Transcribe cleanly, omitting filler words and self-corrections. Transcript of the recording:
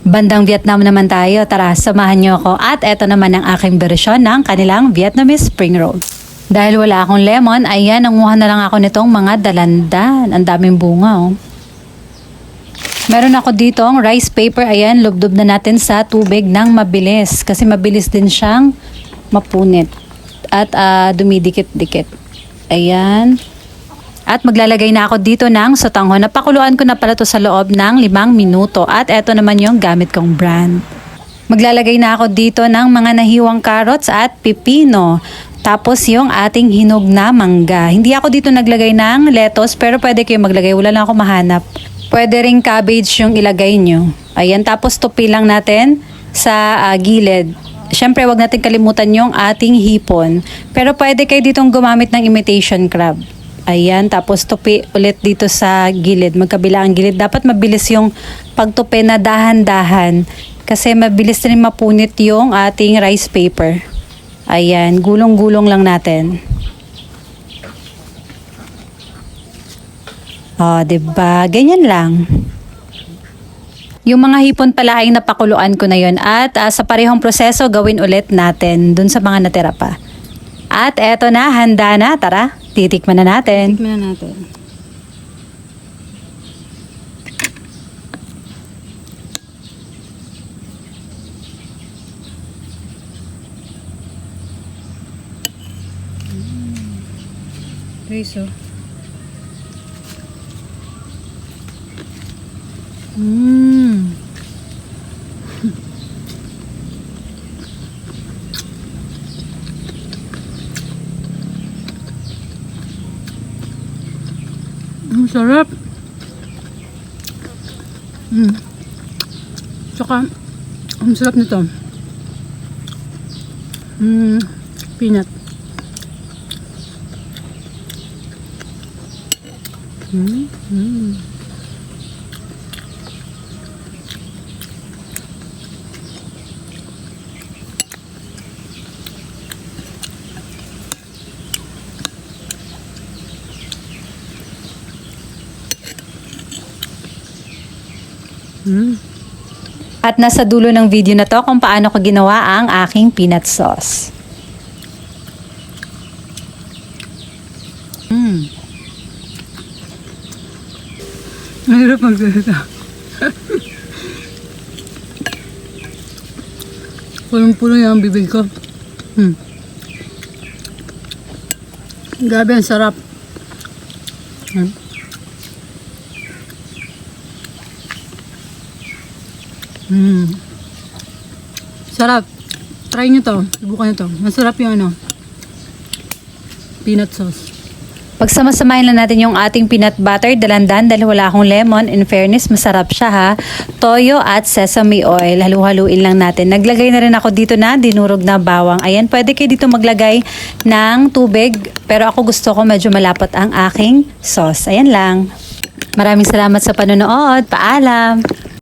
Bandang Vietnam naman tayo. Tara, samahan niyo ako. At eto naman ang aking bersyon ng kanilang Vietnamese spring roll. Dahil wala akong lemon, ayan, nanguha na lang ako nitong mga dalandan. Ang daming bunga, oh. Meron ako ditong rice paper. Ayan, lubdob na natin sa tubig ng mabilis. Kasi mabilis din siyang mapunit. At dumidikit-dikit. Ayan. At maglalagay na ako dito ng sotanghon. Napakuluan ko na pala to sa loob ng 5 minuto. At eto naman yung gamit kong brand. Maglalagay na ako dito ng mga nahiwang carrots at pipino. Tapos yung ating hinog na mangga. Hindi ako dito naglagay ng lettuce pero pwede kayo maglagay. Wala lang ako mahanap. Pwede ring cabbage yung ilagay nyo. Ayan, tapos tupi lang natin sa gilid. Siyempre, wag natin kalimutan yung ating hipon. Pero pwede kayo ditong gumamit ng imitation crab. Ayan, tapos tupi ulit dito sa gilid, magkabila ang gilid. Dapat mabilis yung pagtupi na dahan-dahan kasi mabilis rin mapunit yung ating rice paper. Ayan, gulong-gulong lang natin. Diba? Ganyan lang. Yung mga hipon pala ay napakuluan ko na yon at sa parehong proseso gawin ulit natin dun sa mga natira pa. At eto na, handa na. Tara, titikman na natin. Tikman na natin. Guys, oh. Ang sarap. Tsaka, ang sarap nito. Peanut. At nasa dulo ng video na to kung paano ko ginawa ang aking peanut sauce. Mahirap magsalita. Pulong-pulong yung bibig ko. Grabe, ang sarap. Sarap. Try nyo to. Subukan nyo to. Masarap yung peanut sauce. Pagsama-samahin lang natin yung ating peanut butter, dalandan dahil wala akong lemon. In fairness, masarap siya ha. Toyo at sesame oil. Halu-haluin lang natin. Naglagay na rin ako dito na dinurog na bawang. Ayan, pwede kayo dito maglagay ng tubig. Pero ako gusto ko medyo malapot ang aking sauce. Ayan lang. Maraming salamat sa panonood. Paalam!